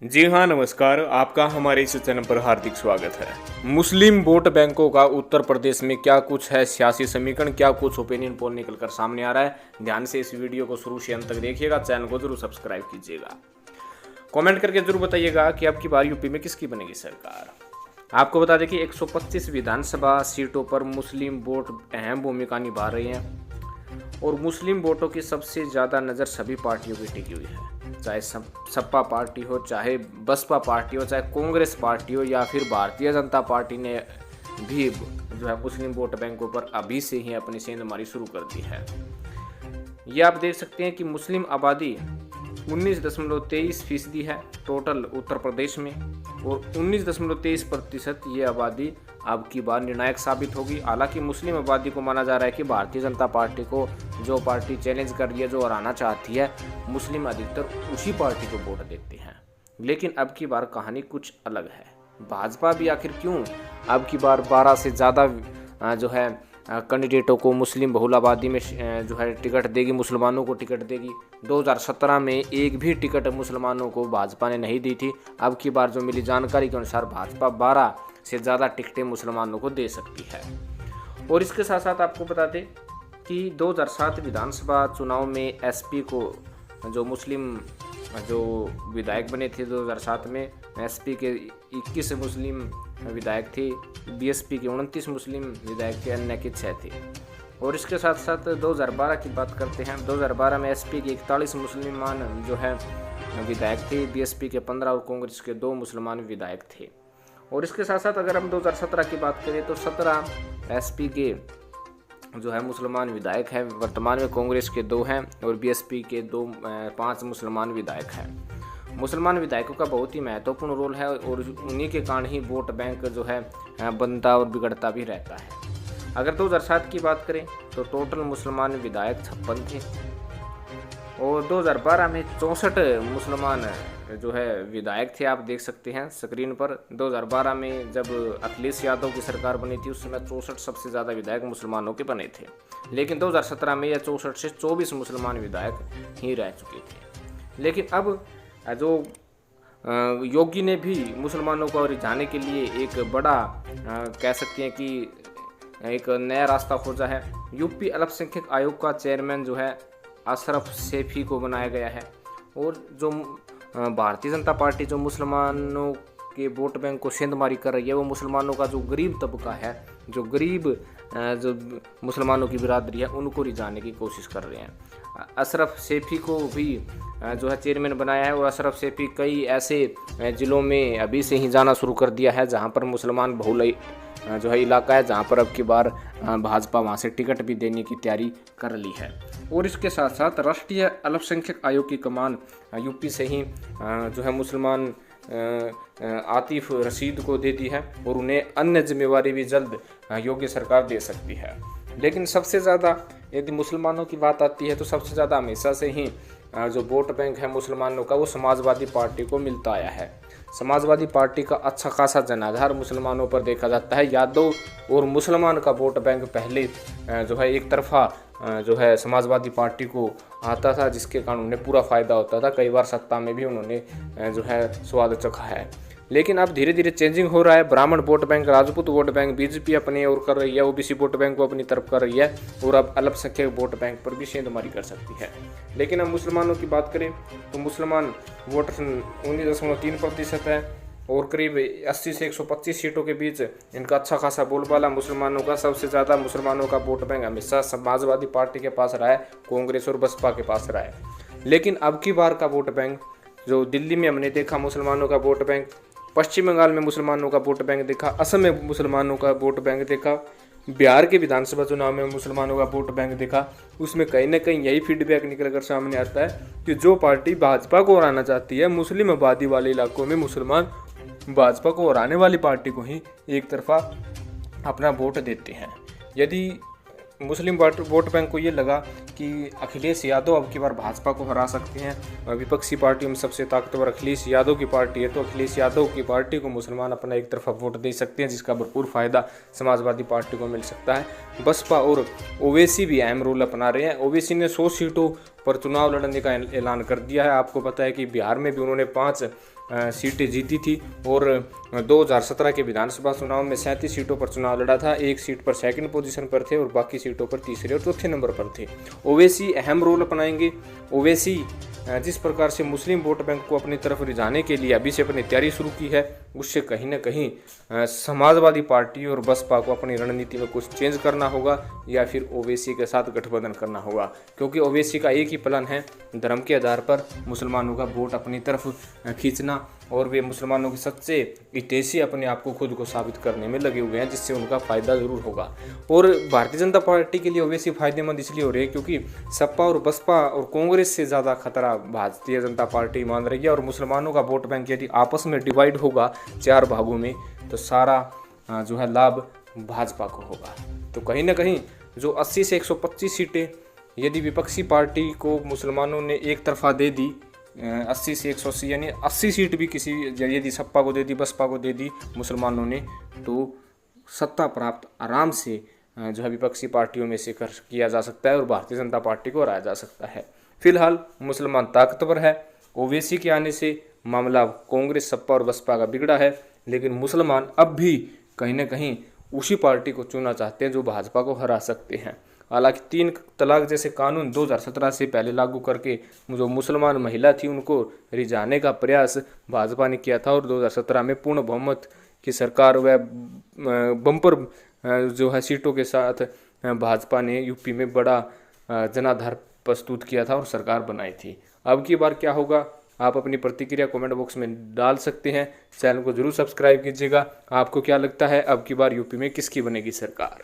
जी हाँ, नमस्कार। आपका हमारे इस चैनल पर हार्दिक स्वागत है। मुस्लिम वोट बैंकों का उत्तर प्रदेश में क्या कुछ है सियासी समीकरण, क्या कुछ ओपिनियन पोल निकलकर सामने आ रहा है। ध्यान से इस वीडियो को शुरू से अंत तक देखिएगा। चैनल को जरूर सब्सक्राइब कीजिएगा। कमेंट करके जरूर बताइएगा कि अब की बार यूपी में किसकी बनेगी सरकार। आपको बता दें कि 125 विधानसभा सीटों पर मुस्लिम वोट अहम भूमिका निभा रहे हैं और मुस्लिम वोटों की सबसे ज़्यादा नज़र सभी पार्टियों की टिकी हुई है, चाहे सपा पार्टी हो, चाहे बसपा पार्टी हो, चाहे कांग्रेस पार्टी हो या फिर भारतीय जनता पार्टी ने भी जो है मुस्लिम वोट बैंकों पर अभी से ही अपनी सेंधमारी शुरू कर दी है। ये आप देख सकते हैं कि मुस्लिम आबादी 19.23% है टोटल उत्तर प्रदेश में और 19.23% ये आबादी अब की बार निर्णायक साबित होगी। हालांकि मुस्लिम आबादी को माना जा रहा है कि भारतीय जनता पार्टी को जो पार्टी चैलेंज कर रही है, जो हराना चाहती है, मुस्लिम अधिकतर उसी पार्टी को वोट देते हैं। लेकिन अब की बार कहानी कुछ अलग है। भाजपा भी आखिर क्यों अब की बार 12 से ज़्यादा जो है कैंडिडेटों को मुस्लिम बहुल आबादी में जो है टिकट देगी, मुसलमानों को टिकट देगी। 2017 में एक भी टिकट मुसलमानों को भाजपा ने नहीं दी थी। अब की बार जो मिली जानकारी के अनुसार भाजपा 12 से ज़्यादा टिकटें मुसलमानों को दे सकती है। और इसके साथ साथ आपको बता दें कि 2007 विधानसभा चुनाव में एसपी को जो मुस्लिम जो विधायक बने थे 2007 में, एसपी के 21 मुस्लिम विधायक थे, बीएसपी के 29 मुस्लिम विधायक थे, अन्य के 6 थे। और इसके साथ साथ 2012 की बात करते हैं। 2012 में एसपी के 41 मुसलमान जो है विधायक थे, बीएसपी के 15 और कांग्रेस के 2 मुसलमान विधायक थे। और इसके साथ साथ अगर हम 2017 की बात करें तो 17 एसपी के जो है मुसलमान विधायक हैं। वर्तमान में कांग्रेस के 2 हैं और बीएसपी के 5 मुसलमान विधायक हैं। मुसलमान विधायकों का बहुत ही महत्वपूर्ण रोल है और उन्हीं के कारण ही वोट बैंक जो है बनता और बिगड़ता भी रहता है। अगर 2007 की बात करें तो टोटल मुसलमान विधायक 56 थे और 2012 में 64 मुसलमान जो है विधायक थे। आप देख सकते हैं स्क्रीन पर 2012 में जब अखिलेश यादव की सरकार बनी थी उस समय 64 सबसे ज़्यादा विधायक मुसलमानों के बने थे। लेकिन 2017 में यह 64 से 24 मुसलमान विधायक ही रह चुके थे। लेकिन अब जो योगी ने भी मुसलमानों को रिझाने के लिए एक बड़ा कह सकते हैं कि एक नया रास्ता खोजा है। यूपी अल्पसंख्यक आयोग का चेयरमैन जो है अशरफ सैफी को बनाया गया है। और जो भारतीय जनता पार्टी जो मुसलमानों के वोट बैंक को सेंधमारी कर रही है, वो मुसलमानों का जो गरीब तबका है, जो गरीब जो मुसलमानों की बिरादरी है, उनको रिझाने की कोशिश कर रहे हैं। अशरफ सैफी को भी जो है चेयरमैन बनाया है और अशरफ सैफी कई ऐसे ज़िलों में अभी से ही जाना शुरू कर दिया है जहां पर मुसलमान बहुल जो है इलाका है, जहां पर अब की बार भाजपा वहां से टिकट भी देने की तैयारी कर ली है। और इसके साथ साथ राष्ट्रीय अल्पसंख्यक आयोग की कमान यूपी से ही जो है मुसलमान आतिफ रशीद को दे दी है और उन्हें अन्य जिम्मेवारी भी जल्द योगी सरकार दे सकती है। लेकिन सबसे ज़्यादा यदि मुसलमानों की बात आती है तो सबसे ज़्यादा हमेशा से ही जो वोट बैंक है मुसलमानों का वो समाजवादी पार्टी को मिलता आया है। समाजवादी पार्टी का अच्छा खासा जनाधार मुसलमानों पर देखा जाता है। यादव और मुसलमान का वोट बैंक पहले जो है एक तरफा जो है समाजवादी पार्टी को आता था, जिसके कारण उन्हें पूरा फ़ायदा होता था। कई बार सत्ता में भी उन्होंने जो है स्वाद चखा है। लेकिन अब धीरे धीरे चेंजिंग हो रहा है। ब्राह्मण vote bank, Rajput vote bank BJP अपने ओर कर रही है, ओबीसी वोट बैंक को अपनी तरफ कर रही है और अब अल्पसंख्यक वोट बैंक पर भी सेंधमारी कर सकती है। लेकिन अब मुसलमानों की बात करें तो मुसलमान वोट 19.3% है और करीब 80 से 125 सीटों के बीच इनका अच्छा खासा बोलबाला मुसलमानों का। सबसे ज़्यादा मुसलमानों का वोट बैंक हमेशा समाजवादी पार्टी के पास रहा है, कांग्रेस और बसपा के पास रहा है। लेकिन अब की बार का वोट बैंक जो दिल्ली में हमने देखा मुसलमानों का वोट बैंक, पश्चिम बंगाल में मुसलमानों का वोट बैंक देखा, असम में मुसलमानों का वोट बैंक देखा, बिहार के विधानसभा चुनाव में मुसलमानों का वोट बैंक देखा, उसमें कहीं ना कहीं यही फीडबैक निकल कर सामने आता है कि जो पार्टी भाजपा को हराना चाहती है, मुस्लिम आबादी वाले इलाकों में मुसलमान भाजपा को हराने वाली पार्टी को ही एक तरफा अपना वोट देते हैं। यदि मुस्लिम वोट बैंक को ये लगा कि अखिलेश यादव अब की बार भाजपा को हरा सकते हैं, विपक्षी पार्टियों में सबसे ताकतवर अखिलेश यादव की पार्टी है, तो अखिलेश यादव की पार्टी को मुसलमान अपना एक तरफा वोट दे सकते हैं, जिसका भरपूर फ़ायदा समाजवादी पार्टी को मिल सकता है। बसपा और ओवैसी भी अहम रोल अपना रहे हैं। ओवैसी ने 100 सीटों पर चुनाव लड़ने का ऐलान कर दिया है। आपको पता है कि बिहार में भी उन्होंने 5 सीटें जीती थी और 2017 के विधानसभा चुनाव में 37 सीटों पर चुनाव लड़ा था। 1 सीट पर सेकंड पोजीशन पर थे और बाकी सीटों पर तीसरे और चौथे नंबर पर थे। ओवैसी अहम रोल अपनाएंगे। ओवैसी जिस प्रकार से मुस्लिम वोट बैंक को अपनी तरफ रिझाने के लिए अभी से अपनी तैयारी शुरू की है, उससे कहीं ना कहीं समाजवादी पार्टी और बसपा को अपनी रणनीति में कुछ चेंज करना होगा या फिर ओवैसी के साथ गठबंधन करना होगा, क्योंकि ओवैसी का एक ही प्लान है, धर्म के आधार पर मुसलमानों का वोट अपनी तरफ खींचना, और वे मुसलमानों के सच्चे हितैषी अपने आप को खुद को साबित करने में लगे हुए हैं, जिससे उनका फायदा जरूर होगा। और भारतीय जनता पार्टी के लिए ओवैसी फायदेमंद इसलिए हो रही है क्योंकि सपा और बसपा और कांग्रेस से ज़्यादा खतरा भारतीय जनता पार्टी मान रही है। और मुसलमानों का वोट बैंक यदि आपस में डिवाइड होगा 4 भागों में, तो सारा जो है लाभ भाजपा को होगा। तो कहीं ना कहीं जो 80 से 125 सीटें यदि विपक्षी पार्टी को मुसलमानों ने एक तरफा दे दी, 80 से 180 यानी 80 सीट भी किसी यदि सपा को दे दी, बसपा को दे दी मुसलमानों ने, तो सत्ता प्राप्त आराम से जो है विपक्षी पार्टियों में से किया जा सकता है और भारतीय जनता पार्टी को हराया जा सकता है। फिलहाल मुसलमान ताकतवर है। ओवैसी के आने से मामला कांग्रेस, सपा और बसपा का बिगड़ा है, लेकिन मुसलमान अब भी कहीं ना कहीं उसी पार्टी को चुनना चाहते हैं जो भाजपा को हरा सकते हैं। हालांकि 3 तलाक जैसे कानून 2017 से पहले लागू करके जो मुसलमान महिला थी उनको रिझाने का प्रयास भाजपा ने किया था और 2017 में पूर्ण बहुमत की सरकार व बम्पर जो है सीटों के साथ भाजपा ने यूपी में बड़ा जनाधार प्रस्तुत किया था और सरकार बनाई थी। अब की बार क्या होगा, आप अपनी प्रतिक्रिया कमेंट बॉक्स में डाल सकते हैं। चैनल को जरूर सब्सक्राइब कीजिएगा। आपको क्या लगता है अब की बार यूपी में किसकी बनेगी सरकार?